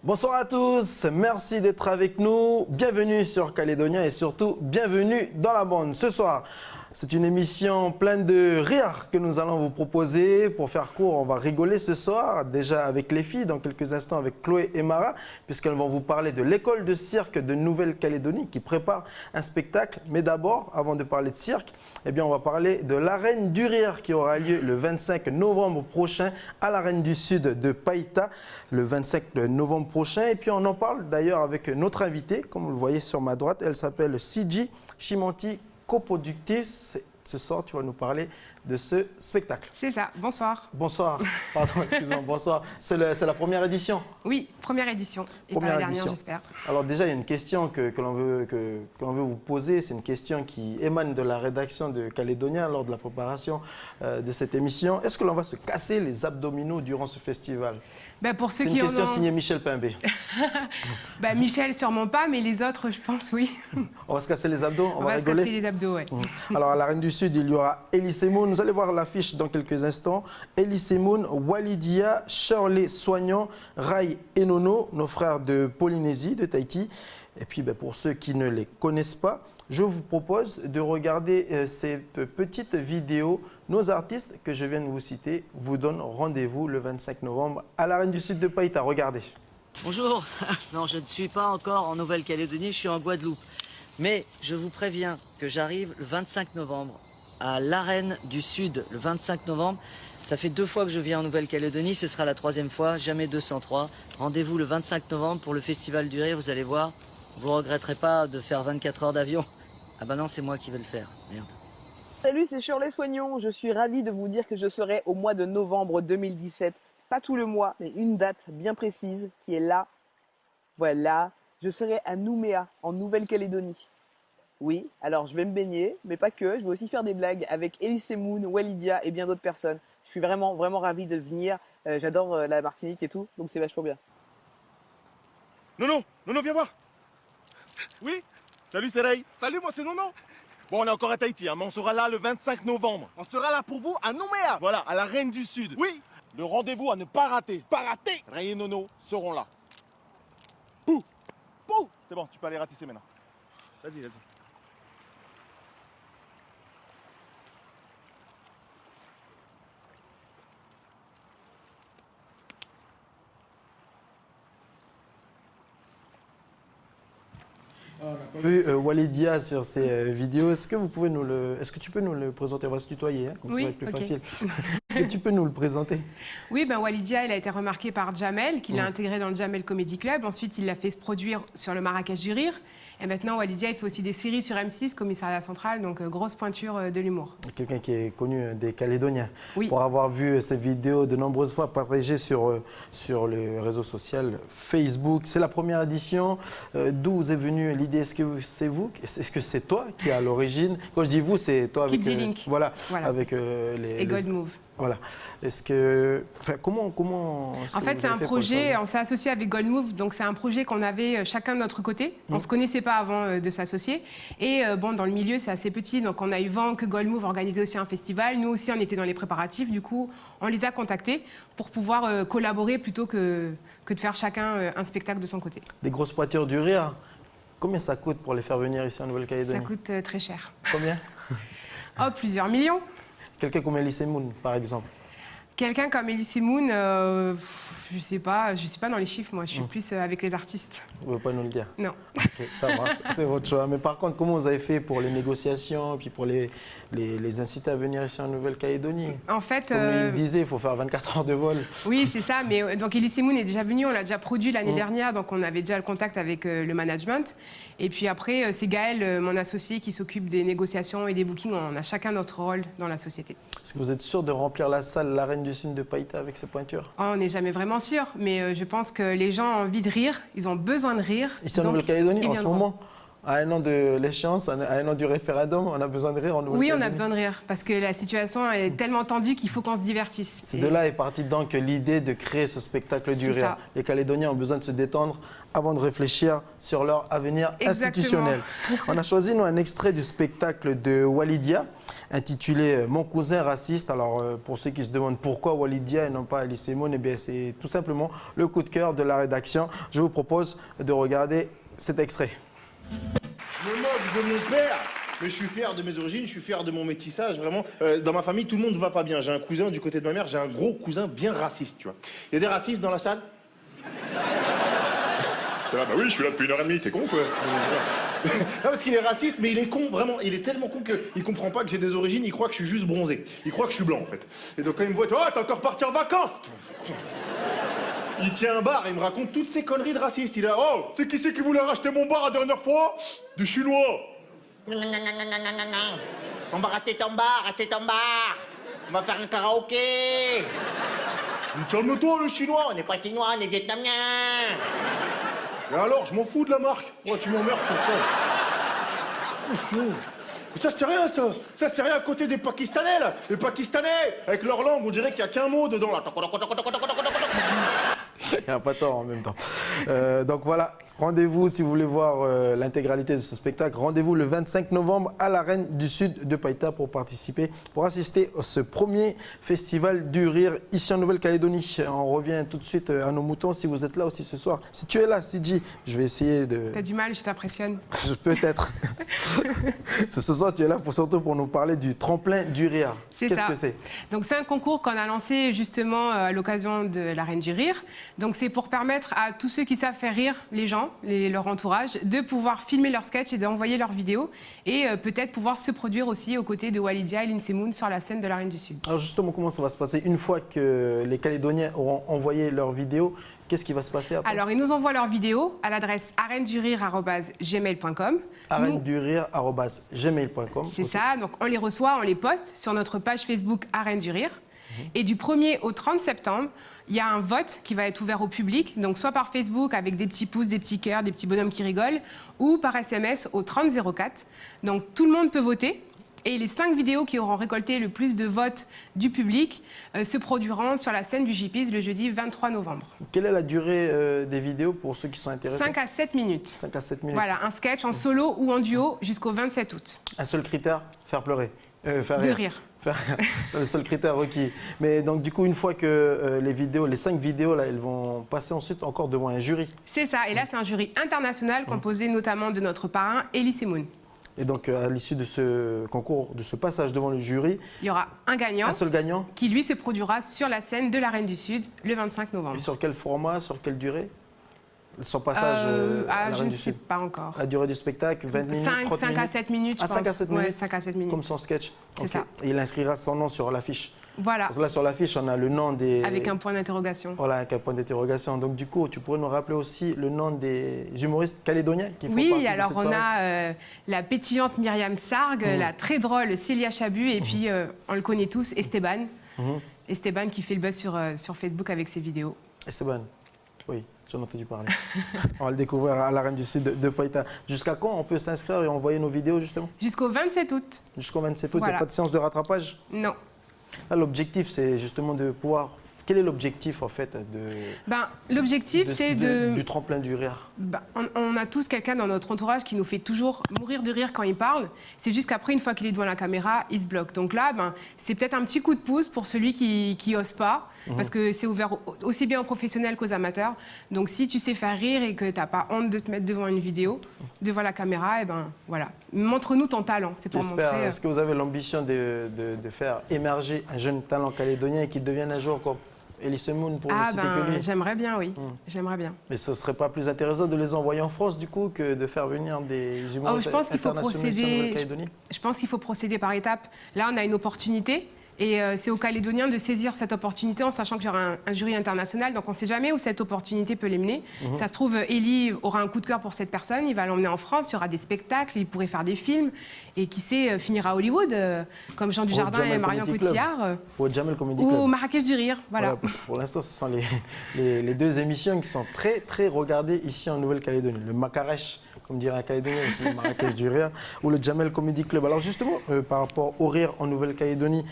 Bonsoir à tous, merci d'être avec nous. Bienvenue sur Calédonia et surtout bienvenue dans la bande. Ce soir, c'est une émission pleine de rire que nous allons vous proposer. Pour faire court, on va rigoler ce soir, déjà avec les filles, dans quelques instants avec Chloé et Mara, puisqu'elles vont vous parler de l'école de cirque de Nouvelle-Calédonie qui prépare un spectacle. Mais d'abord, avant de parler de cirque, eh bien, on va parler de l'Arène du Rire qui aura lieu le 25 novembre prochain à l'Arène du Sud de Païta, le 25 novembre prochain. Et puis on en parle d'ailleurs avec notre invitée, comme vous le voyez sur ma droite, elle s'appelle Siji Chimanti Coproductis. Ce soir, tu vas nous parler de ce spectacle. C'est ça, bonsoir. Bonsoir, pardon, excusez-moi, bonsoir. C'est la première édition? Oui, première édition. Et première pas la dernière, édition. j'espère. Alors déjà, il y a une question que l'on veut vous poser. C'est une question qui émane de la rédaction de Calédonia lors de la préparation de cette émission. Est-ce que l'on va se casser les abdominaux durant ce festival? Pour ceux C'est qui une question en ont... signée Michel Pimbé. Michel, sûrement pas, mais les autres, je pense, oui. On va se casser les abdos, On va se rigoler. casser les abdos, ouais. Alors à l'Arène du Sud, il y aura Elise Moon. Vous allez voir l'affiche dans quelques instants. Elise Moon, Walidia, Shirley Soignant, Rai Enono, nos frères de Polynésie, de Tahiti. Et puis pour ceux qui ne les connaissent pas, je vous propose de regarder cette petite vidéo. Nos artistes que je viens de vous citer vous donnent rendez-vous le 25 novembre à l'Arène du Sud de Païta. Regardez. Bonjour. Non, je ne suis pas encore en Nouvelle-Calédonie, je suis en Guadeloupe. Mais je vous préviens que j'arrive le 25 novembre à l'Arène du Sud. Le 25 novembre, ça fait 2 fois que je viens en Nouvelle-Calédonie, ce sera la 3e fois, jamais 203. Rendez-vous le 25 novembre pour le Festival du Rire, vous allez voir. Vous ne regretterez pas de faire 24 heures d'avion. Ah bah non, c'est moi qui vais le faire, merde. Salut, c'est Shirley Soignon. Je suis ravie de vous dire que je serai au mois de novembre 2017. Pas tout le mois, mais une date bien précise qui est là. Voilà, je serai à Nouméa, en Nouvelle-Calédonie. Oui, alors je vais me baigner, mais pas que. Je vais aussi faire des blagues avec Elise Moon, Walidia et bien d'autres personnes. Je suis vraiment ravie de venir. J'adore la Martinique et tout, donc c'est vachement bien. Nono, viens voir. Oui. Salut, c'est Ray. Salut, moi c'est Nono. Bon, on est encore à Tahiti, hein, mais on sera là le 25 novembre. On sera là pour vous à Nouméa. Voilà, à la Reine du Sud. Oui. Le rendez-vous à ne pas rater. Pas rater. Ray et Nono seront là. Pouh. Pouh. C'est bon, tu peux aller ratisser maintenant. Vas-y. On n'a pas vu Walidia sur ces vidéos. Est-ce que tu peux nous le présenter? On va se tutoyer, hein, comme ça Oui, va être plus ok. facile. Est-ce que tu peux nous le présenter? Oui, Walidia, il a été remarqué par Jamel, qui l'a intégré dans le Jamel Comedy Club. Ensuite, il l'a fait se produire sur le Marrakech du Rire. Et maintenant, Walidia, il fait aussi des séries sur M6, Commissariat Central, donc grosse pointure de l'humour. Quelqu'un qui est connu des Calédoniens. Oui. Pour avoir vu cette vidéo de nombreuses fois partagée sur le réseau social Facebook. C'est la première édition. D'où vous est venue l'idée? Est-ce que c'est vous? Est-ce que c'est toi qui est à l'origine? Quand je dis vous, c'est toi avec... Keep the Link. Voilà, Voilà. avec les... Et God Move. Voilà. Est-ce que... Enfin, comment En fait, c'est un projet, on s'est associé avec Goldmove, donc c'est un projet qu'on avait chacun de notre côté. On ne se connaissait pas avant de s'associer. Et dans le milieu, c'est assez petit, donc on a eu vent que Goldmove organisait aussi un festival. Nous aussi, on était dans les préparatifs. Du coup, on les a contactés pour pouvoir collaborer plutôt que de faire chacun un spectacle de son côté. Des grosses pointures du rire, combien ça coûte pour les faire venir ici en Nouvelle-Calédonie? Ça coûte très cher. Combien? Oh, plusieurs millions. Quelqu'un comme Elise Moon, par exemple. Quelqu'un comme Elise Moon, je sais pas dans les chiffres, moi. Je suis plus avec les artistes. Vous ne pouvez pas nous le dire? Non. Ok, ça marche, c'est votre choix. Mais par contre, comment vous avez fait pour les négociations et puis pour les inciter à venir ici en Nouvelle-Calédonie? En fait, Comme il disait, il faut faire 24 heures de vol. oui, c'est ça. Mais donc Elise Moon est déjà venu, on l'a déjà produit l'année dernière, donc on avait déjà le contact avec le management. Et puis après, c'est Gaël, mon associé, qui s'occupe des négociations et des bookings. On a chacun notre rôle dans la société. Est-ce que vous êtes sûr de remplir la salle La Reine du Sud de Païta avec ces pointures? Oh, on n'est jamais vraiment sûr, mais je pense que les gens ont envie de rire, ils ont besoin de rire. Ici en donc Nouvelle-Calédonie, ils en ce viendront. moment? À un an de l'échéance, à un an du référendum, on a besoin de rire en Nouvelle-Calédonie. Oui, on a besoin de rire parce que la situation est tellement tendue qu'il faut qu'on se divertisse. C'est de là est partie donc l'idée de créer ce spectacle du rire. Ça. Les Calédoniens ont besoin de se détendre avant de réfléchir sur leur avenir institutionnel. On a choisi nous, un extrait du spectacle de Walidia intitulé « Mon cousin raciste ». Alors pour ceux qui se demandent pourquoi Walidia et non pas Elie Semoun, eh bien c'est tout simplement le coup de cœur de la rédaction. Je vous propose de regarder cet extrait. Je me moque de mon père, mais je suis fier de mes origines, je suis fier de mon métissage, vraiment. Dans ma famille, tout le monde ne va pas bien. J'ai un cousin du côté de ma mère, j'ai un gros cousin bien raciste, tu vois. Il y a des racistes dans la salle? Là, bah oui, je suis là depuis 1h30, t'es con quoi? Non, parce qu'il est raciste, mais il est con, vraiment. Il est tellement con qu'il comprend pas que j'ai des origines, il croit que je suis juste bronzé. Il croit que je suis blanc, en fait. Et donc quand il me voit, tu vois, oh, t'es encore parti en vacances! Il tient un bar et il me raconte toutes ces conneries de raciste. Il a, oh, tu sais qui c'est qui voulait racheter mon bar la dernière fois? Des Chinois. Non, non, non, non, non, non, non, non. On va rater ton bar, rater ton bar. On va faire un karaoké. Calme-toi, le Chinois. On n'est pas chinois, on est vietnamiens. Et alors, je m'en fous de la marque. Oh, tu m'emmerdes pour ça. Mais ça, c'est rien, ça. Ça, c'est rien à côté des Pakistanais, là. Les Pakistanais, avec leur langue, on dirait qu'il n'y a qu'un mot dedans, là. Il n'y a pas tort en même temps. Donc voilà, rendez-vous si vous voulez voir l'intégralité de ce spectacle. Rendez-vous le 25 novembre à l'Arène du Sud de Païta pour participer, pour assister à ce premier festival du rire ici en Nouvelle-Calédonie. On revient tout de suite à nos moutons si vous êtes là aussi ce soir. Si tu es là, Sidji, je vais essayer de... T'as du mal, je t'impressionne. Peut-être. Ce soir, tu es là surtout pour nous parler du tremplin du rire. C'est Qu'est-ce ça. que c'est? Donc c'est un concours qu'on a lancé justement à l'occasion de la Reine du Rire. Donc c'est pour permettre à tous ceux qui savent faire rire les gens, leur entourage, de pouvoir filmer leurs sketchs et d'envoyer leurs vidéos et peut-être pouvoir se produire aussi aux côtés de Walidia et Elie Semoun sur la scène de la Reine du Sud. Alors justement, comment ça va se passer une fois que les Calédoniens auront envoyé leurs vidéos? Qu'est-ce qui va se passer après? Alors, ils nous envoient leurs vidéos à l'adresse arèneduRire@gmail.com. arèneduRire@gmail.com. C'est ça. Donc, on les reçoit, on les poste sur notre page Facebook Arène du Rire. Et du 1er au 30 septembre, il y a un vote qui va être ouvert au public, donc soit par Facebook avec des petits pouces, des petits cœurs, des petits bonhommes qui rigolent, ou par SMS au 3004. Donc, tout le monde peut voter. Et les 5 vidéos qui auront récolté le plus de votes du public se produiront sur la scène du JPIS le jeudi 23 novembre. Quelle est la durée des vidéos pour ceux qui sont intéressés? 5 à 7 minutes. 5 à 7 minutes. Voilà, un sketch en solo ou en duo jusqu'au 27 août. Un seul critère, faire pleurer. Faire De rire. C'est le seul critère requis. Mais donc du coup, une fois que les 5 vidéos, là, elles vont passer ensuite encore devant un jury. C'est ça. Et là, c'est un jury international composé notamment de notre parrain, Elie Semoun. Et donc, à l'issue de ce concours, de ce passage devant le jury, il y aura un gagnant. Un seul gagnant. Qui, lui, se produira sur la scène de la Reine du Sud le 25 novembre. Et sur quel format, sur quelle durée? Son passage à la Reine je ne du sais Sud. pas encore. La durée du spectacle, 20 minutes, 30 5 minutes? à 7 minutes, je pense. 5 à 7 minutes? Ouais, 5 à 7 minutes. Comme son sketch. C'est ça. Et il inscrira son nom sur l'affiche. Voilà. Parce que là, sur l'affiche, on a le nom des... Avec un point d'interrogation. Voilà, avec un point d'interrogation. Donc, du coup, tu pourrais nous rappeler aussi le nom des humoristes calédoniens qui font partie de cette soirée? Oui, alors on a la pétillante Myriam Sargue, la très drôle Célia Chabu, et puis, on le connaît tous, Esteban. Esteban qui fait le buzz sur Facebook avec ses vidéos. Esteban, oui, j'en ai entendu parler. On va le découvrir à la Reine du Sud de Païta. Jusqu'à quand on peut s'inscrire et envoyer nos vidéos, justement? Jusqu'au 27 août. Jusqu'au 27 août, il Voilà. n'y a pas de séance de rattrapage? Non. Là, l'objectif, c'est justement de pouvoir... Quel est l'objectif, en fait, l'objectif, c'est du tremplin du rire? On a tous quelqu'un dans notre entourage qui nous fait toujours mourir de rire quand il parle. C'est juste qu'après, une fois qu'il est devant la caméra, il se bloque. Donc là, c'est peut-être un petit coup de pouce pour celui qui n'ose pas, parce que c'est ouvert aussi bien aux professionnels qu'aux amateurs. Donc si tu sais faire rire et que tu n'as pas honte de te mettre devant une vidéo, devant la caméra, voilà. Montre-nous ton talent. C'est pour montrer... Est-ce que vous avez l'ambition de faire émerger un jeune talent calédonien et qu'il devienne un jour comme Elie Semoun pour ne citer que lui? J'aimerais bien, oui. J'aimerais bien. Mais ce ne serait pas plus intéressant de les envoyer en France, du coup, que de faire venir des humoristes internationaux ici en Nouvelle-Calédonie? Je pense qu'il faut procéder par étapes. Là, on a une opportunité. Et c'est aux Calédoniens de saisir cette opportunité en sachant qu'il y aura un jury international. Donc on ne sait jamais où cette opportunité peut les mener. Ça se trouve, Elie aura un coup de cœur pour cette personne. Il va l'emmener en France, il y aura des spectacles, il pourrait faire des films. Et qui sait, finir à Hollywood, comme Jean Dujardin et Marion Cotillard. Ou au Jamel Comedy Club. Ou au Marrakech du Rire. Voilà. Pour l'instant, ce sont les deux émissions qui sont très, très regardées ici en Nouvelle-Calédonie. Le Makarech, comme dirait un Calédonien, c'est le Marrakech du rire, ou le Jamel Comedy Club. Alors justement, par rapport au rire en Nouvelle-Calédonie,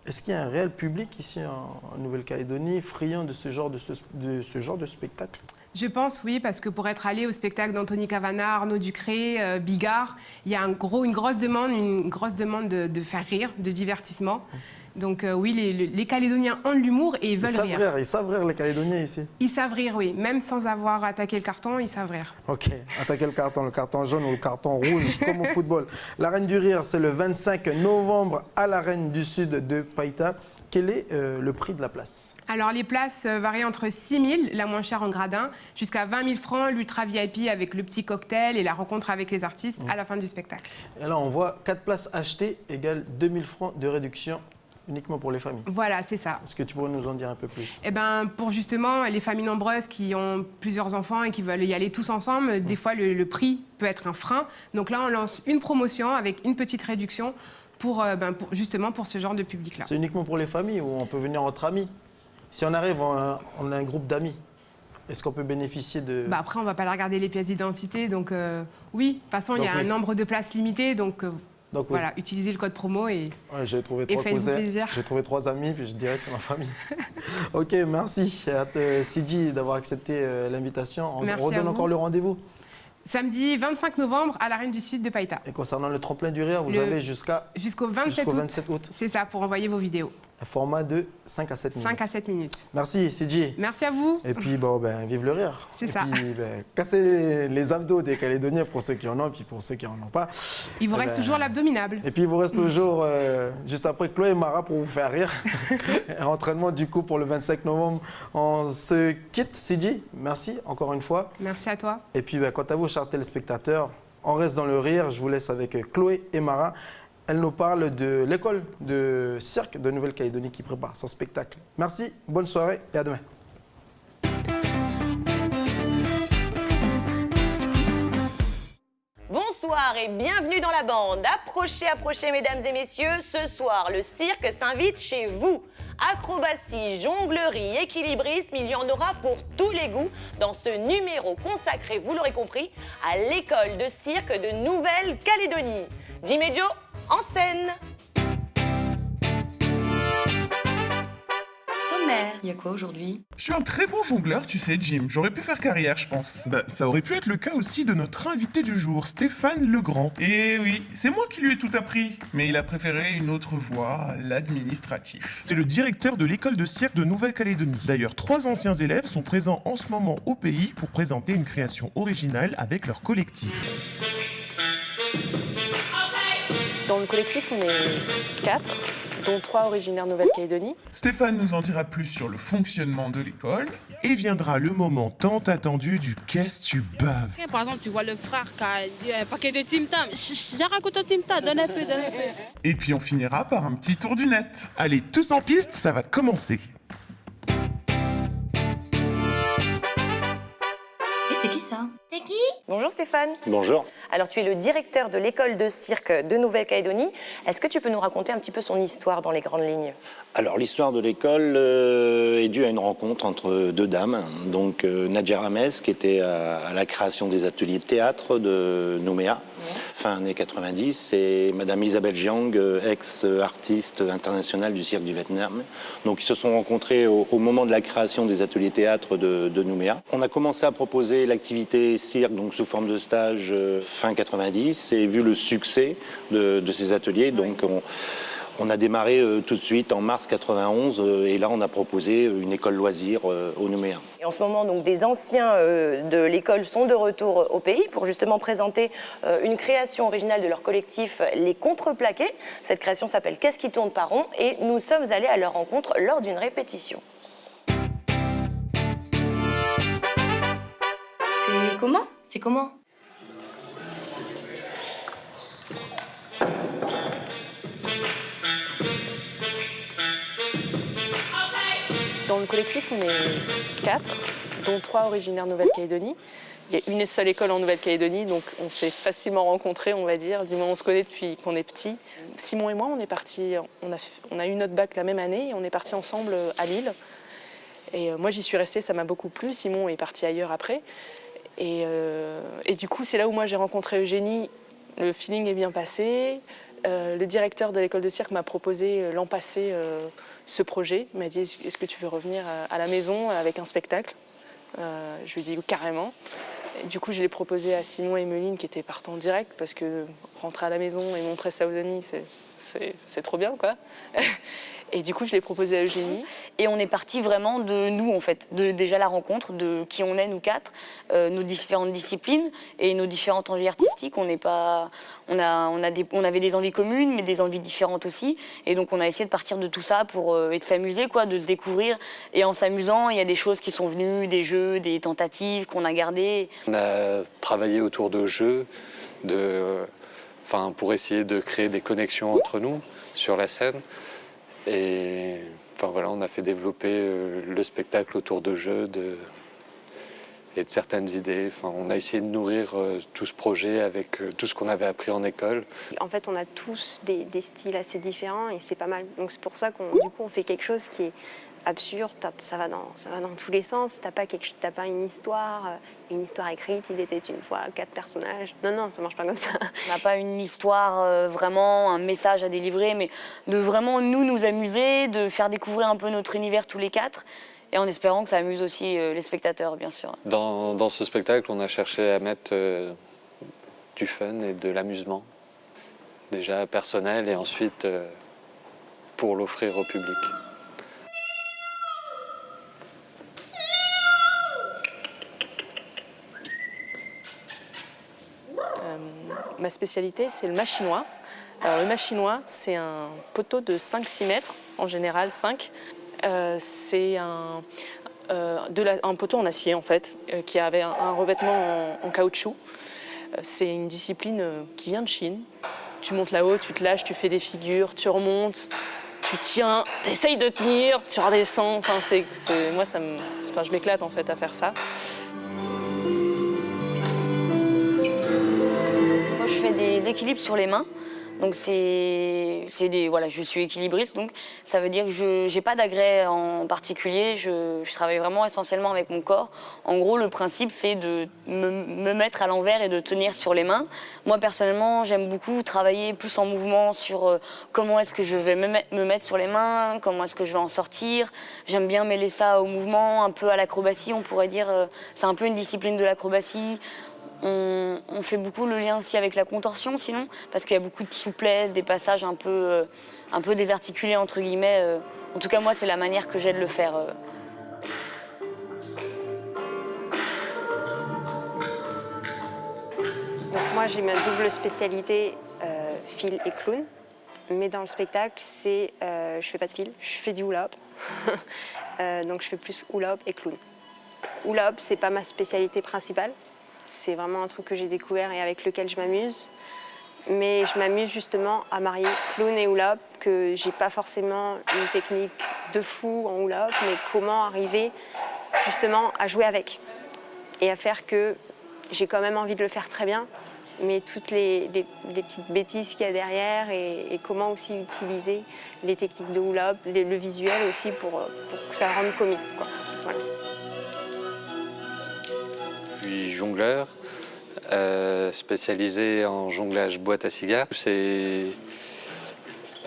est-ce qu'il y a un réel public ici en Nouvelle-Calédonie friand de ce genre de spectacle? Je pense, oui, parce que pour être allé au spectacle d'Anthony Cavana, Arnaud Ducré, Bigard, il y a une grosse demande de faire rire, de divertissement. Donc oui, les Calédoniens ont de l'humour et veulent rire. Ils savent rire, les Calédoniens ici. Ils savent rire, oui. Même sans avoir attaqué le carton, ils savent rire. Ok, attaquer le carton jaune ou le carton rouge, comme au football. L'Arène du Rire, c'est le 25 novembre à l'Arène du Sud de Païta. Quel est le prix de la place? Alors les places varient entre 6 000, la moins chère en gradin, jusqu'à 20 000 francs, l'ultra VIP avec le petit cocktail et la rencontre avec les artistes à la fin du spectacle. Et là, on voit 4 places achetées égale 2 000 francs de réduction uniquement pour les familles. Voilà, c'est ça. Est-ce que tu pourrais nous en dire un peu plus? Eh ben, pour justement les familles nombreuses qui ont plusieurs enfants et qui veulent y aller tous ensemble, des fois le prix peut être un frein. Donc là, on lance une promotion avec une petite réduction justement pour ce genre de public-là. C'est uniquement pour les familles ou on peut venir entre amis? Si on arrive, on a un groupe d'amis. Est-ce qu'on peut bénéficier de... Après, on ne va pas regarder les pièces d'identité. Donc oui, de toute façon, il y a un nombre de places limité. Donc voilà, oui. Utilisez le code promo et j'ai trouvé et faites-vous plaisir. J'ai trouvé 3 amis, puis je dirais que c'est ma famille. Ok, merci à Sidi d'avoir accepté l'invitation. On redonne encore le rendez-vous. Samedi 25 novembre à l'Arène du Sud de Païta. Et concernant le tremplin du rire, vous avez jusqu'au 27 août. C'est ça, pour envoyer vos vidéos. Un format de 5 à 7 minutes. 5 à 7 minutes. Merci, Sidi. Merci à vous. Et puis, vive le rire. C'est ça. Et puis, cassez les abdos des Calédoniens pour ceux qui en ont, et puis pour ceux qui n'en ont pas. Il vous reste toujours l'abdominable. Et puis, il vous reste toujours, juste après, Chloé et Mara pour vous faire rire. Entraînement, du coup, pour le 25 novembre. On se quitte, Sidi. Merci, encore une fois. Merci à toi. Et puis, quant à vous, chers téléspectateurs, on reste dans le rire. Je vous laisse avec Chloé et Mara. Elle nous parle de l'école de cirque de Nouvelle-Calédonie qui prépare son spectacle. Merci, bonne soirée et à demain. Bonsoir et bienvenue dans la bande. Approchez, mesdames et messieurs. Ce soir, le cirque s'invite chez vous. Acrobatie, jonglerie, équilibrisme, il y en aura pour tous les goûts dans ce numéro consacré, vous l'aurez compris, à l'école de cirque de Nouvelle-Calédonie. Jim et Joe, en scène. Sommaire, il y a quoi aujourd'hui? Je suis un très bon jongleur, tu sais, Jim. J'aurais pu faire carrière, je pense. Ça aurait pu être le cas aussi de notre invité du jour, Stéphane Legrand. Et oui, c'est moi qui lui ai tout appris. Mais il a préféré une autre voie, l'administratif. C'est le directeur de l'école de cirque de Nouvelle-Calédonie. D'ailleurs, 3 anciens élèves sont présents en ce moment au pays pour présenter une création originale avec leur collectif. Dans le collectif, on est 4, dont 3 originaires Nouvelle-Calédonie. Stéphane nous en dira plus sur le fonctionnement de l'école. Et viendra le moment tant attendu du Qu'est-ce tu baves. Par exemple, tu vois le frère qui a un paquet de Tim Tam. J'ai raconté un Tim Tam, donne un peu. Et puis on finira par un petit tour du net. Allez, tous en piste, ça va commencer. C'est qui ça? C'est qui? Bonjour Stéphane. Bonjour. Alors tu es le directeur de l'école de cirque de Nouvelle-Calédonie. Est-ce que tu peux nous raconter un petit peu son histoire dans les grandes lignes? Alors l'histoire de l'école est due à une rencontre entre 2 dames. Donc Nadia Rames, qui était à la création des ateliers de théâtre de Nouméa, fin années 90, et Madame Isabelle Jiang, ex-artiste internationale du cirque du Vietnam. Donc ils se sont rencontrés au moment de la création des ateliers théâtre de Nouméa. On a commencé à proposer l'activité cirque, donc sous forme de stage fin 90, et vu le succès de ces ateliers, donc on a démarré tout de suite en mars 91, et là on a proposé une école loisir au Nouméa. Et en ce moment, donc, des anciens de l'école sont de retour au pays pour justement présenter une création originale de leur collectif, Les Contreplaqués. Cette création s'appelle Qu'est-ce qui tourne par rond, et nous sommes allés à leur rencontre lors d'une répétition. C'est comment? Dans le collectif, on est 4, dont 3 originaires Nouvelle-Calédonie. Il y a une seule école en Nouvelle-Calédonie, donc on s'est facilement rencontrés, on va dire. Du moment où on se connaît depuis qu'on est petit. Simon et moi, on est partis, on a eu notre bac la même année et on est partis ensemble à Lille. Et moi, j'y suis restée, ça m'a beaucoup plu. Simon est parti ailleurs après. Et du coup, c'est là où moi j'ai rencontré Eugénie. Le feeling est bien passé. Le directeur de l'école de cirque m'a proposé l'an passé ce projet. Il m'a dit, est-ce que tu veux revenir à la maison avec un spectacle? Je lui ai dit carrément. Et du coup, je l'ai proposé à Simon et Emeline qui étaient partants direct parce que rentrer à la maison et montrer ça aux amis, c'est trop bien, quoi. Et du coup, je l'ai proposé à Eugénie. Et on est parti vraiment de nous, en fait, de déjà la rencontre, de qui on est, nous quatre, nos différentes disciplines et nos différentes envies artistiques. On avait des envies communes, mais des envies différentes aussi. Et donc, on a essayé de partir de tout ça et de s'amuser, quoi, de se découvrir. Et en s'amusant, il y a des choses qui sont venues, des jeux, des tentatives qu'on a gardées. On a travaillé autour de jeux, pour essayer de créer des connexions entre nous sur la scène. Et on a fait développer le spectacle autour de jeux et de certaines idées. On a essayé de nourrir tout ce projet avec tout ce qu'on avait appris en école. En fait, on a tous des styles assez différents et c'est pas mal. Donc c'est pour ça qu'on fait quelque chose qui est absurde, ça va dans tous les sens. T'as pas une histoire écrite, il était une fois 4 personnages. Non, ça marche pas comme ça. On n'a pas une histoire, vraiment un message à délivrer, mais de vraiment nous amuser, de faire découvrir un peu notre univers tous les 4, et en espérant que ça amuse aussi les spectateurs, bien sûr. Dans ce spectacle, on a cherché à mettre du fun et de l'amusement, déjà personnel et ensuite pour l'offrir au public. Ma spécialité, c'est le mâchinois. Alors, le mâchinois, c'est un poteau de 5-6 mètres, en général 5. C'est un poteau en acier, en fait, qui avait un revêtement en caoutchouc. C'est une discipline qui vient de Chine. Tu montes là-haut, tu te lâches, tu fais des figures, tu remontes, tu tiens, tu essayes de tenir, tu redescends. Moi, je m'éclate, en fait, à faire ça. Je fais des équilibres sur les mains, donc je suis équilibriste, donc ça veut dire que je n'ai pas d'agrès en particulier, je travaille vraiment essentiellement avec mon corps. En gros, le principe, c'est de me mettre à l'envers et de tenir sur les mains. Moi, personnellement, j'aime beaucoup travailler plus en mouvement sur comment est-ce que je vais me mettre sur les mains, comment est-ce que je vais en sortir. J'aime bien mêler ça au mouvement, un peu à l'acrobatie, on pourrait dire. C'est un peu une discipline de l'acrobatie. On fait beaucoup le lien aussi avec la contorsion, sinon, parce qu'il y a beaucoup de souplesse, des passages un peu désarticulés, entre guillemets. En tout cas, moi, c'est la manière que j'ai de le faire. Donc moi, j'ai ma double spécialité, fil et clown. Mais dans le spectacle, je fais pas de fil, je fais du hula-hoop. Donc je fais plus hula-hoop et clown. Hula-hoop, c'est pas ma spécialité principale. C'est vraiment un truc que j'ai découvert et avec lequel je m'amuse. Mais je m'amuse justement à marier clown et hula-hoop, que j'ai pas forcément une technique de fou en hula-hoop, mais comment arriver justement à jouer avec. Et à faire que j'ai quand même envie de le faire très bien, mais toutes les petites bêtises qu'il y a derrière et comment aussi utiliser les techniques de hula-hoop, le visuel aussi pour que ça rende comique, quoi. Voilà. Je suis jongleur, spécialisé en jonglage boîte à cigares. C'est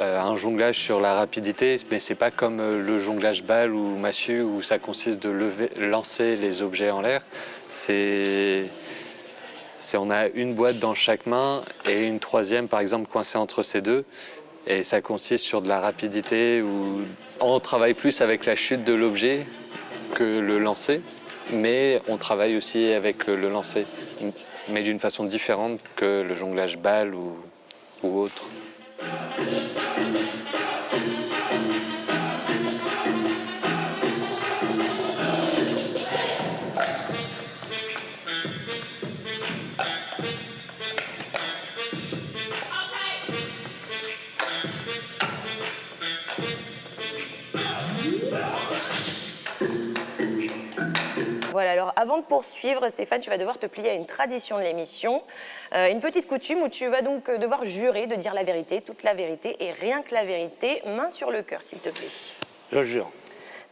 un jonglage sur la rapidité, mais c'est pas comme le jonglage balle ou massue où ça consiste de lancer les objets en l'air. On a une boîte dans chaque main et une troisième, par exemple, coincée entre ces deux. Et ça consiste sur de la rapidité où on travaille plus avec la chute de l'objet que le lancer. Mais on travaille aussi avec le lancer, mais d'une façon différente que le jonglage balle ou autre. Voilà, alors avant de poursuivre, Stéphane, tu vas devoir te plier à une tradition de l'émission, une petite coutume où tu vas donc devoir jurer de dire la vérité, toute la vérité et rien que la vérité. Main sur le cœur, s'il te plaît. Je jure.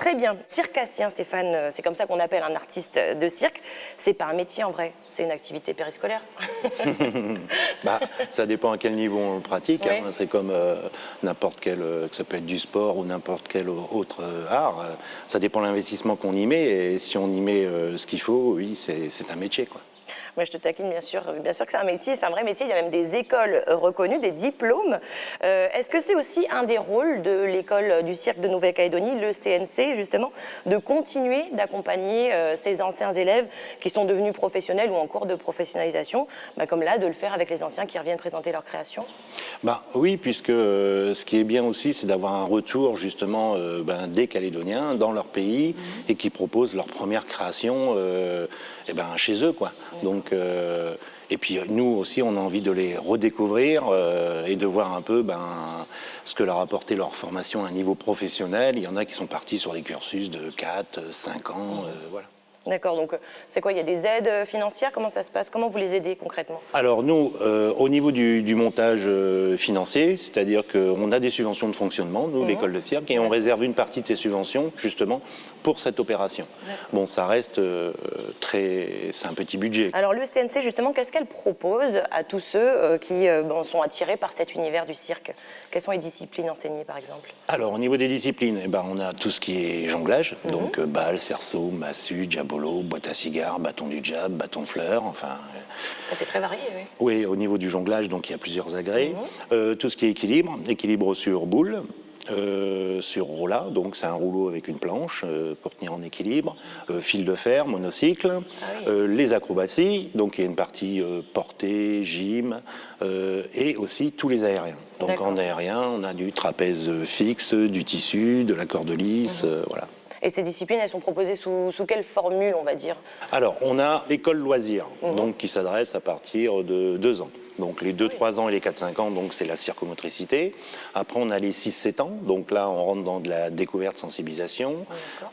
Très bien. Circassien, Stéphane, c'est comme ça qu'on appelle un artiste de cirque. C'est pas un métier en vrai, c'est une activité périscolaire. Ça dépend à quel niveau on le pratique. Oui. C'est comme n'importe quel, que ça peut être du sport ou n'importe quel autre art. Ça dépend de l'investissement qu'on y met. Et si on y met ce qu'il faut, oui, c'est un métier, quoi. Moi, je te taquine, bien sûr que c'est un métier, c'est un vrai métier. Il y a même des écoles reconnues, des diplômes. Est-ce que c'est aussi un des rôles de l'école du cirque de Nouvelle-Calédonie, le CNC, justement, de continuer d'accompagner ces anciens élèves qui sont devenus professionnels ou en cours de professionnalisation, comme là, de le faire avec les anciens qui reviennent présenter leur création? Oui, puisque ce qui est bien aussi, c'est d'avoir un retour, justement, des Calédoniens dans leur pays et qui proposent leur première création chez eux, quoi. Donc, et puis nous aussi, on a envie de les redécouvrir et de voir un peu ce que leur a apporté leur formation à un niveau professionnel. Il y en a qui sont partis sur des cursus de 4, 5 ans, voilà. D'accord, donc c'est quoi? Il y a des aides financières? Comment ça se passe? Comment vous les aidez concrètement? Alors nous, au niveau du montage financier, c'est-à-dire qu'on a des subventions de fonctionnement, nous, l'école de cirque, et on réserve une partie de ces subventions, justement, pour cette opération. Bon, ça reste c'est un petit budget. Alors le CNC, justement, qu'est-ce qu'elle propose à tous ceux qui sont attirés par cet univers du cirque? Quelles sont les disciplines enseignées, par exemple? Alors, au niveau des disciplines, on a tout ce qui est jonglage, donc balle, cerceau, massue, diabolo, boîte à cigares, bâton du diable, bâton fleur, enfin... C'est très varié, oui. Oui, au niveau du jonglage, donc il y a plusieurs agrès. Tout ce qui est équilibre sur boule, sur roulat, donc c'est un rouleau avec une planche pour tenir en équilibre, fil de fer, monocycle, les acrobaties, donc il y a une partie portée, gym, et aussi tous les aériens. Donc en aérien, on a du trapèze fixe, du tissu, de la corde lisse, voilà. Et ces disciplines, elles sont proposées sous quelle formule, on va dire? Alors, on a l'école loisirs, donc qui s'adresse à partir de 2 ans. Donc les 2-3 ans et les 4-5 ans, donc c'est la circomotricité. Après, on a les 6-7 ans, donc là, on rentre dans de la découverte, sensibilisation.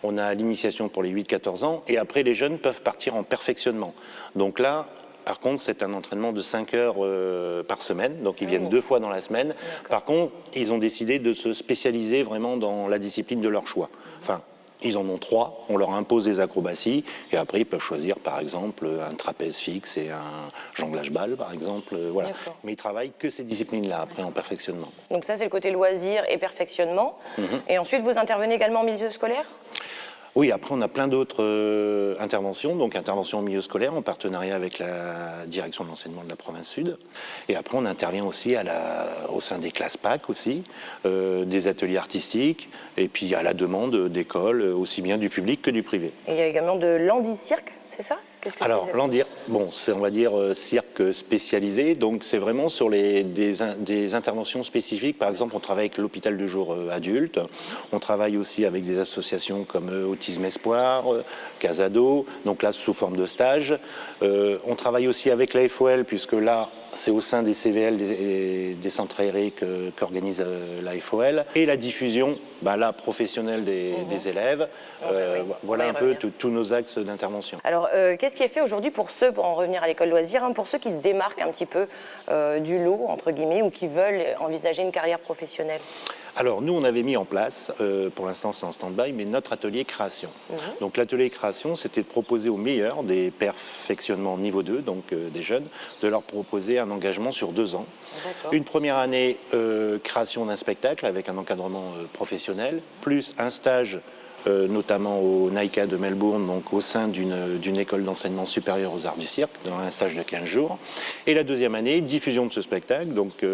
On a l'initiation pour les 8-14 ans, et après, les jeunes peuvent partir en perfectionnement. Donc là, par contre, c'est un entraînement de 5 heures par semaine, donc ils viennent 2 fois dans la semaine. Par contre, ils ont décidé de se spécialiser vraiment dans la discipline de leur choix. Enfin, ils en ont 3, on leur impose des acrobaties, et après ils peuvent choisir par exemple un trapèze fixe et un jonglage balle par exemple, voilà. Mais ils travaillent que ces disciplines-là après en perfectionnement. Donc ça c'est le côté loisir et perfectionnement. Et ensuite vous intervenez également en milieu scolaire? Oui, après on a plein d'autres interventions, donc intervention au milieu scolaire en partenariat avec la direction de l'enseignement de la province sud. Et après on intervient aussi au sein des classes PAC aussi, des ateliers artistiques, et puis à la demande d'écoles, aussi bien du public que du privé. Et il y a également de l'handi-cirque, c'est ça? Alors, c'est on va dire cirque spécialisé, donc c'est vraiment sur des interventions spécifiques. Par exemple, on travaille avec l'hôpital de jour adulte, on travaille aussi avec des associations comme Autisme Espoir, Casado, donc là sous forme de stage. On travaille aussi avec la FOL, puisque là, c'est au sein des CVL, des centres aérés qu'organise la FOL. Et la diffusion, là, professionnelle des élèves. Voilà un peu tous nos axes d'intervention. Alors, qu'est-ce qui est fait aujourd'hui pour en revenir à l'école loisir, pour ceux qui se démarquent un petit peu du lot, entre guillemets, ou qui veulent envisager une carrière professionnelle? Alors, nous, on avait mis en place, pour l'instant c'est en stand-by, mais notre atelier création. Donc l'atelier création, c'était de proposer aux meilleurs des perfectionnements niveau 2, donc des jeunes, de leur proposer un engagement sur 2 ans. Une première année création d'un spectacle avec un encadrement professionnel, plus un stage notamment au NAICA de Melbourne, donc au sein d'une école d'enseignement supérieur aux arts du cirque, dans un stage de 15 jours. Et la deuxième année, diffusion de ce spectacle, donc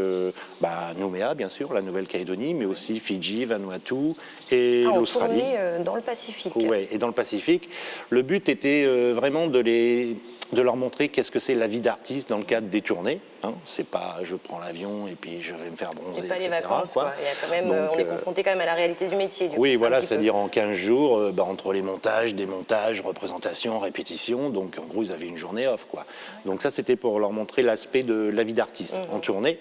Nouméa, bien sûr, la Nouvelle-Calédonie, mais aussi Fidji, Vanuatu et l'Australie. Dans le Pacifique. Oui, et dans le Pacifique. Le but était vraiment de leur montrer qu'est-ce que c'est la vie d'artiste dans le cadre des tournées. C'est pas je prends l'avion et puis je vais me faire bronzer, c'est pas etc. les vacances, quoi. Il y a quand même, donc, on est confronté quand même à la réalité du métier. Oui, voilà, c'est-à-dire en 15 jours, entre les montages, démontages, représentations, répétitions, donc en gros, ils avaient une journée off, quoi. Donc ça, c'était pour leur montrer l'aspect de la vie d'artiste en tournée.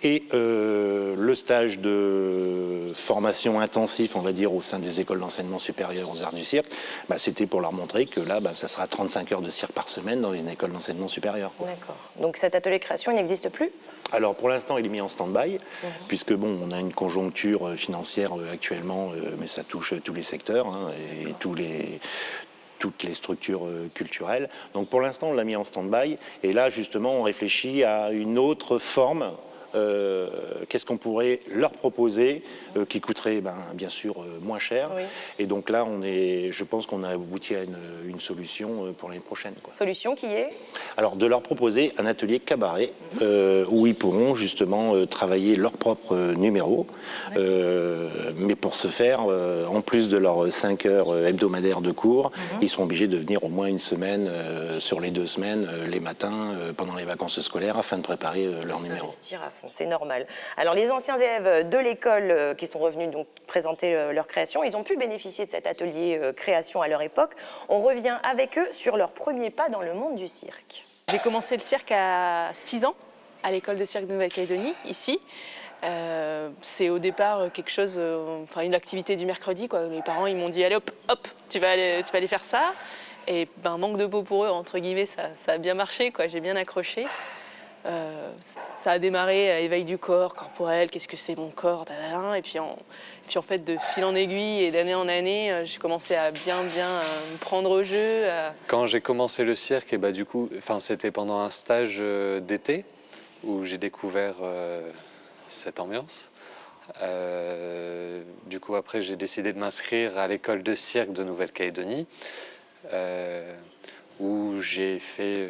Et le stage de formation intensif, on va dire, au sein des écoles d'enseignement supérieur aux arts du cirque, c'était pour leur montrer que là, ça sera 35 heures de cirque par semaine dans une école d'enseignement supérieur. D'accord. Donc cet atelier création, il n'existe plus? Alors pour l'instant, il est mis en stand-by, puisque on a une conjoncture financière actuellement, mais ça touche tous les secteurs et toutes les structures culturelles. Donc pour l'instant, on l'a mis en stand-by, et là justement, on réfléchit à une autre forme. Qu'est-ce qu'on pourrait leur proposer qui coûterait bien sûr moins cher. Oui. Et donc là, je pense qu'on a abouti à une solution pour l'année prochaine. Solution qui est? Alors, de leur proposer un atelier cabaret où ils pourront justement travailler leurs propres numéros. Mais pour ce faire, en plus de leurs 5 heures hebdomadaires de cours, ils seront obligés de venir au moins une semaine sur les 2 semaines, les matins, pendant les vacances scolaires, afin de préparer leurs numéros. C'est normal. Alors les anciens élèves de l'école qui sont revenus donc présenter leur création, ils ont pu bénéficier de cet atelier création à leur époque. On revient avec eux sur leur premier pas dans le monde du cirque. J'ai commencé le cirque à 6 ans, à l'école de cirque de Nouvelle-Calédonie, ici. C'est au départ quelque chose, une activité du mercredi, quoi. Les parents ils m'ont dit allez hop, tu vas aller faire ça. Et manque de peau pour eux, entre guillemets, ça a bien marché, quoi. J'ai bien accroché. Ça a démarré à l'éveil du corps corporel, qu'est-ce que c'est mon corps, et puis en fait de fil en aiguille et d'année en année, j'ai commencé à bien me prendre au jeu. Quand j'ai commencé le cirque, du coup, c'était pendant un stage d'été où j'ai découvert cette ambiance. Du coup, après, j'ai décidé de m'inscrire à l'école de cirque de Nouvelle-Calédonie où j'ai fait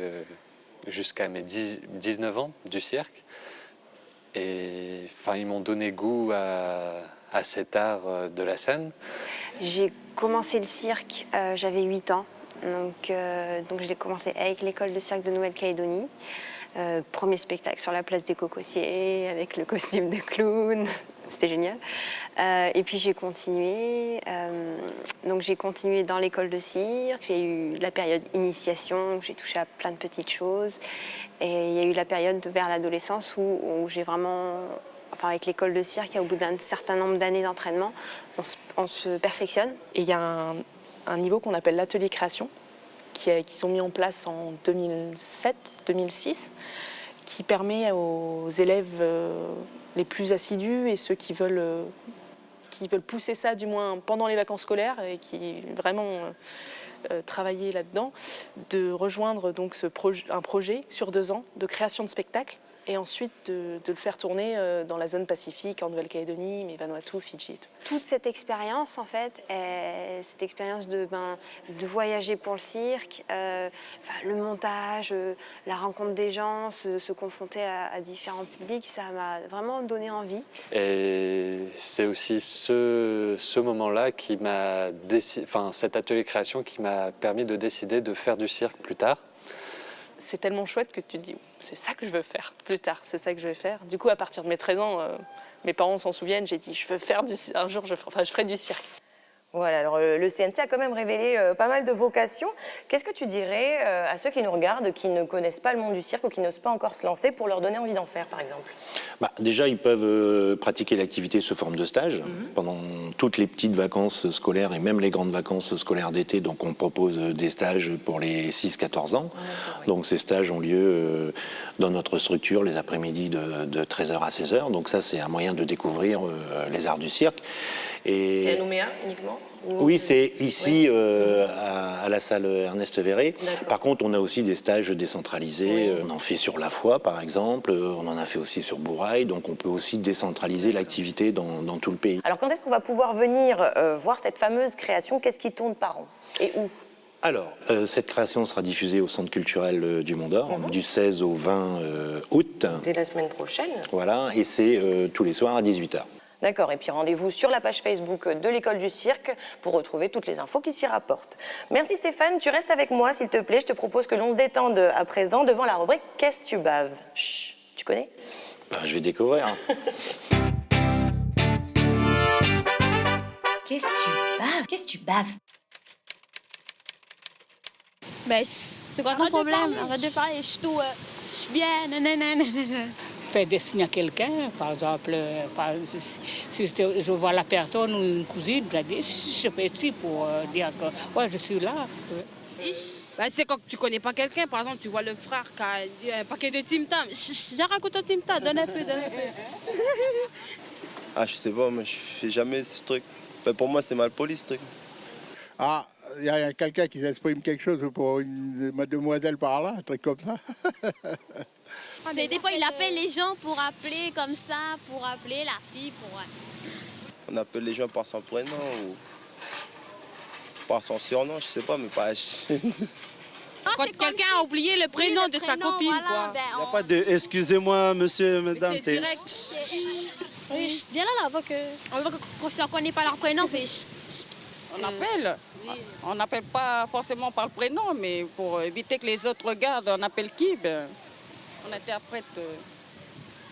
jusqu'à mes 19 ans du cirque. Et ils m'ont donné goût à cet art de la scène. J'ai commencé le cirque, j'avais 8 ans. Donc je l'ai commencé avec l'école de cirque de Nouvelle-Calédonie. Premier spectacle sur la place des Cocotiers, avec le costume de clown. C'était génial. Et puis j'ai continué. Donc j'ai continué dans l'école de cirque. J'ai eu la période initiation, où j'ai touché à plein de petites choses. Et il y a eu la période vers l'adolescence où j'ai vraiment... avec l'école de cirque, au bout d'un certain nombre d'années d'entraînement, on se perfectionne. Et il y a un niveau qu'on appelle l'atelier création, qui sont mis en place en 2007-2006, qui permet aux élèves les plus assidus et ceux qui veulent pousser ça, du moins pendant les vacances scolaires, et qui vraiment travailler là-dedans, de rejoindre donc un projet sur 2 ans de création de spectacles, et ensuite de le faire tourner dans la zone Pacifique, en Nouvelle-Calédonie, mais Vanuatu, Fidji et tout. Toute cette expérience, en fait, cette expérience de voyager pour le cirque, le montage, la rencontre des gens, se confronter à différents publics, ça m'a vraiment donné envie. Et c'est aussi ce moment-là qui m'a cet atelier création qui m'a permis de décider de faire du cirque plus tard. C'est tellement chouette que tu te dis, c'est ça que je veux faire plus tard, c'est ça que je vais faire. Du coup, à partir de mes 13 ans, mes parents s'en souviennent, j'ai dit, je veux faire un jour, je ferai du cirque. Voilà, alors le CNC a quand même révélé pas mal de vocations. Qu'est-ce que tu dirais à ceux qui nous regardent, qui ne connaissent pas le monde du cirque ou qui n'osent pas encore se lancer, pour leur donner envie d'en faire, par exemple? Déjà, ils peuvent pratiquer l'activité sous forme de stage pendant toutes les petites vacances scolaires et même les grandes vacances scolaires d'été. Donc, on propose des stages pour les 6-14 ans. Donc, ces stages ont lieu dans notre structure les après-midi de 13h à 16h. Donc, ça, c'est un moyen de découvrir les arts du cirque. C'est à Nouméa uniquement? Oui, c'est ici à la salle Ernest Verret. Par contre, on a aussi des stages décentralisés. On en fait sur La Foi, par exemple. On en a fait aussi sur Bourail. Donc, on peut aussi décentraliser l'activité dans tout le pays. Alors, quand est-ce qu'on va pouvoir venir voir cette fameuse création? Qu'est-ce qui tourne par an et où? Alors, cette création sera diffusée au Centre culturel du Mont d'Or du 16 au 20 août. Dès la semaine prochaine. Voilà, et c'est tous les soirs à 18h. D'accord, et puis rendez-vous sur la page Facebook de l'École du Cirque pour retrouver toutes les infos qui s'y rapportent. Merci Stéphane, tu restes avec moi s'il te plaît. Je te propose que l'on se détende à présent devant la rubrique « Qu'est-ce que tu baves ?» Chut, tu connais? Je vais découvrir. Qu'est-ce que tu baves? Qu'est-ce que tu baves? C'est quoi ton problème? Arrête de parler, je suis bien, nanana. faire des signes à quelqu'un, par exemple, si je vois la personne ou une cousine, je fais ici pour dire que ouais, je suis là. Bah, c'est quand tu connais pas quelqu'un, par exemple, tu vois le frère qui a un paquet de Tim Tam. J'ai raconté un Tim Tam, donne un peu. Ah, je sais pas, moi je fais jamais ce truc. Mais pour moi, c'est mal poli ce truc. Ah, il y a quelqu'un qui s'exprime quelque chose pour une mademoiselle par là, un truc comme ça. Des fois, il appelle les gens pour appeler comme ça, pour appeler la fille, pour... On appelle les gens par son prénom ou par son surnom, je sais pas, mais pas... Quand quelqu'un a oublié le prénom de sa copine, voilà, quoi. Il n'y a pas de « excusez-moi, monsieur, madame », c'est... Oui, viens là, avant que... On ne connaît pas leur prénom, mais... On appelle. On n'appelle pas forcément par le prénom, mais pour éviter que les autres regardent, on appelle qui? On interprète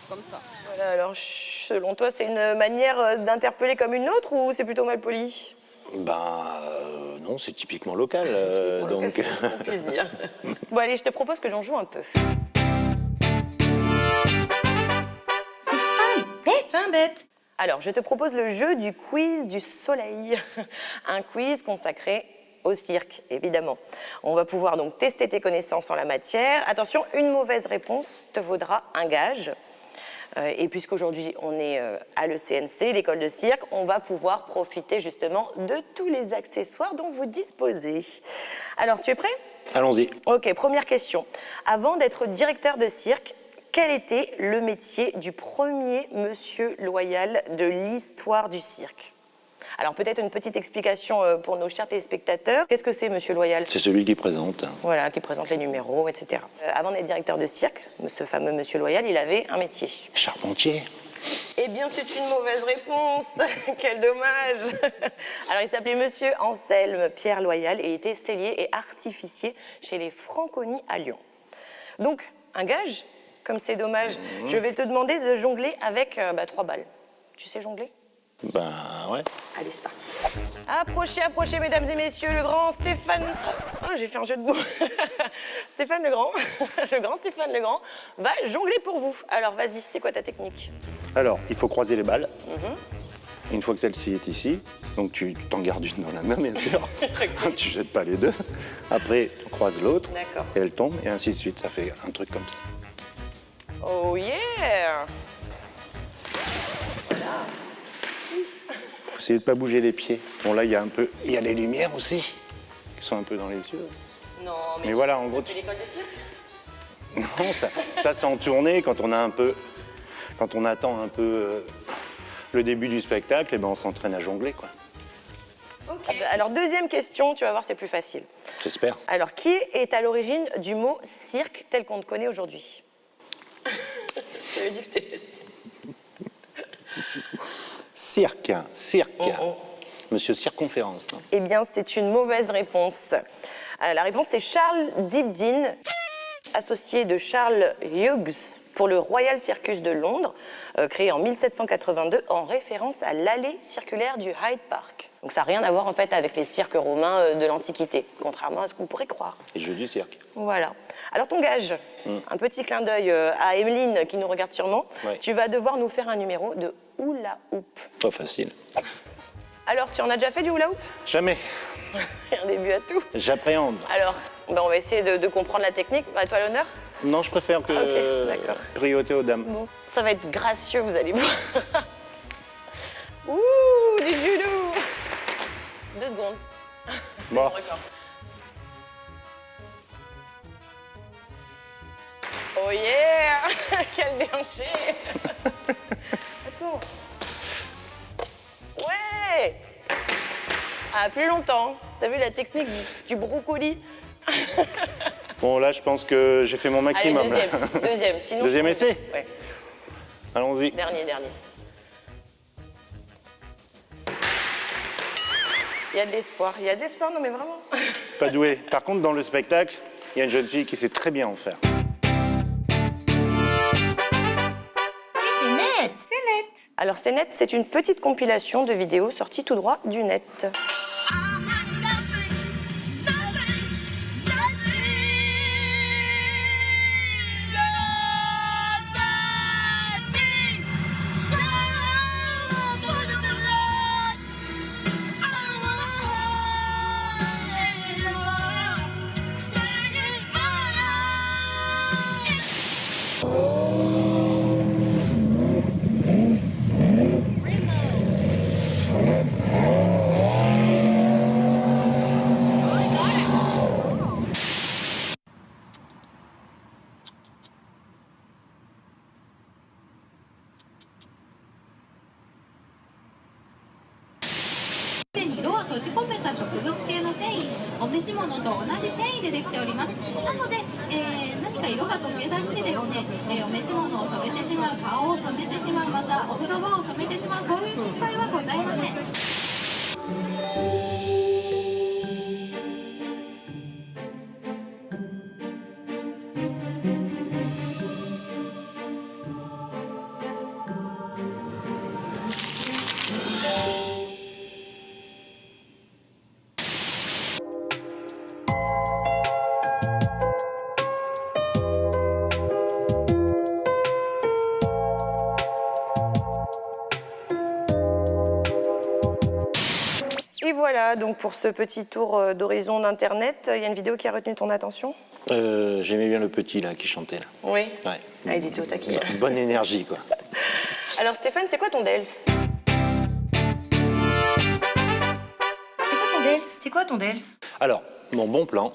comme ça. Voilà, alors selon toi, c'est une manière d'interpeller comme une autre ou c'est plutôt mal poli? Non, c'est typiquement local. Donc... C'est ce qu'on puisse dire. Bon, allez, je te propose que l'on joue un peu. Fin bête. Alors, je te propose le jeu du quiz du soleil. Un quiz consacré au cirque, évidemment. On va pouvoir donc tester tes connaissances en la matière. Attention, une mauvaise réponse te vaudra un gage. Et puisqu'aujourd'hui on est à l'ECNC, l'école de cirque, on va pouvoir profiter justement de tous les accessoires dont vous disposez. Alors, tu es prêt? Allons-y. Ok, première question. Avant d'être directeur de cirque, quel était le métier du premier monsieur Loyal de l'histoire du cirque? Alors peut-être une petite explication pour nos chers téléspectateurs. Qu'est-ce que c'est monsieur Loyal? C'est celui qui présente. Voilà, qui présente les numéros, etc. Avant d'être directeur de cirque, ce fameux monsieur Loyal, il avait un métier. Charpentier. Eh bien, c'est une mauvaise réponse. Quel dommage. Alors, il s'appelait monsieur Anselme Pierre Loyal et il était sellier et artificier chez les Franconi à Lyon. Donc, un gage, comme c'est dommage, je vais te demander de jongler avec 3 balles. Tu sais jongler? Ouais. Allez, c'est parti. Approchez, approchez, mesdames et messieurs, le grand Stéphane... Oh, j'ai fait un jeu de mots. Stéphane Legrand, le grand Stéphane Legrand, va jongler pour vous. Alors, vas-y, c'est quoi ta technique? Alors, il faut croiser les balles. Une fois que celle-ci est ici, donc tu t'en gardes une dans la main, bien sûr. Tu jettes pas les deux. Après, tu croises l'autre, et elle tombe, et ainsi de suite. Ça fait un truc comme ça. Oh yeah! Faut essayer de pas bouger les pieds. Bon, là, il y a les lumières aussi, qui sont un peu dans les yeux. Non, mais voilà, en gros... Tu fais l'école de cirque? Non, ça c'est en tournée, quand on attend un peu le début du spectacle, et ben on s'entraîne à jongler, quoi. Okay. Alors, deuxième question, tu vas voir, c'est plus facile. J'espère. Alors, qui est à l'origine du mot cirque tel qu'on te connaît aujourd'hui? Je t'avais dit que c'était facile. Cirque. Monsieur Circonférence. Non? Eh bien, c'est une mauvaise réponse. La réponse, c'est Charles Dibdin, associé de Charles Hughes pour le Royal Circus de Londres, créé en 1782 en référence à l'allée circulaire du Hyde Park. Donc ça n'a rien à voir en fait avec les cirques romains de l'Antiquité, contrairement à ce qu'on pourrait croire. Les jeux du cirque. Voilà. Alors ton gage, un petit clin d'œil à Emeline qui nous regarde sûrement. Ouais. Tu vas devoir nous faire un numéro de hula hoop. Pas facile. Alors, tu en as déjà fait du hula hoop? Jamais. Il y a un début à tout. J'appréhende. Alors, on va essayer de comprendre la technique. À toi l'honneur. Non, je préfère que priorité aux dames. Bon. Ça va être gracieux, vous allez voir. Ouh, du judo. 2 secondes. C'est bon. mon record. Oh yeah. Quel déhanché. Attends. Ouais. Ah, plus longtemps. T'as vu la technique du brocoli? Bon, là, je pense que j'ai fait mon maximum. Allez, deuxième. Sinon, deuxième essai? Ouais. Allons-y. Dernier. Il y a de l'espoir, non mais vraiment. Pas doué. Par contre, dans le spectacle, il y a une jeune fille qui sait très bien en faire. C'est net. Alors, c'est net, c'est une petite compilation de vidéos sorties tout droit du net. 閉じ込めた植物系の繊維、お召し物と同じ繊維でできております。なので、何か色が溶け出してですね、お召し物を染めてしまう、顔を染めてしまう、またお風呂場を染めてしまう、そういう心配はございません。Et voilà, donc pour ce petit tour d'horizon d'Internet, il y a une vidéo qui a retenu ton attention? J'aimais bien le petit là qui chantait là. Oui. Ouais. Ah, il était au taquet. Bonne énergie quoi. Alors Stéphane, c'est quoi ton DELS? C'est quoi ton DELS? Alors, mon bon plan,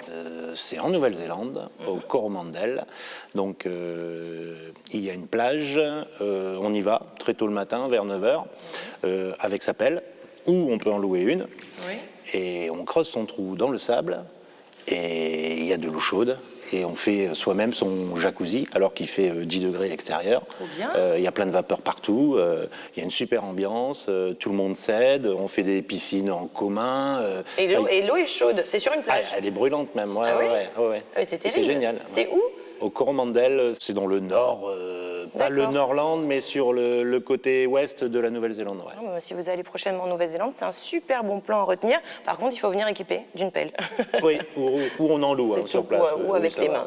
c'est en Nouvelle-Zélande, au Coromandel. Donc, il y a une plage, on y va très tôt le matin, vers 9h, avec sa pelle, ou on peut en louer une. Oui. Et on creuse son trou dans le sable, et il y a de l'eau chaude. Et on fait soi-même son jacuzzi, alors qu'il fait 10 degrés extérieur. Trop bien. Il y a plein de vapeur partout, il y a une super ambiance, tout le monde s'aide, on fait des piscines en commun. Et l'eau est chaude, c'est sur une plage? Elle est brûlante même, ouais. Ah oui? Ouais. C'est terrible. C'est génial. C'est où? Au Coromandel, c'est dans le nord, pas le Nordland, mais sur le côté ouest de la Nouvelle-Zélande. Ouais. Non, si vous allez prochainement en Nouvelle-Zélande, c'est un super bon plan à retenir. Par contre, il faut venir équipé d'une pelle. Oui, ou on en loue sur place. Ou avec les mains.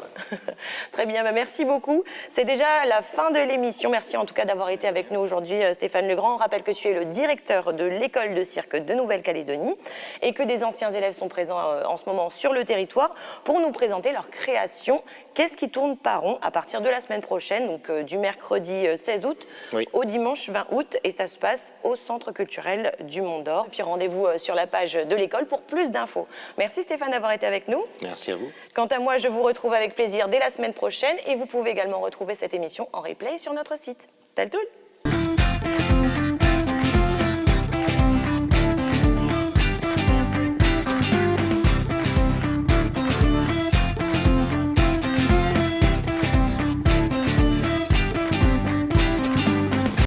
Très bien, merci beaucoup. C'est déjà la fin de l'émission. Merci en tout cas d'avoir été avec nous aujourd'hui, Stéphane Legrand. On rappelle que tu es le directeur de l'école de cirque de Nouvelle-Calédonie et que des anciens élèves sont présents en ce moment sur le territoire pour nous présenter leur création. Qu'est-ce qui tourne par rond à partir de la semaine prochaine, donc du mercredi 16 août au dimanche 20 août, et ça se passe au Centre culturel du Mont d'Or. Et puis rendez-vous sur la page de l'école pour plus d'infos. Merci Stéphane d'avoir été avec nous. Merci à vous. Quant à moi, je vous retrouve avec plaisir dès la semaine prochaine et vous pouvez également retrouver cette émission en replay sur notre site. Taltoul!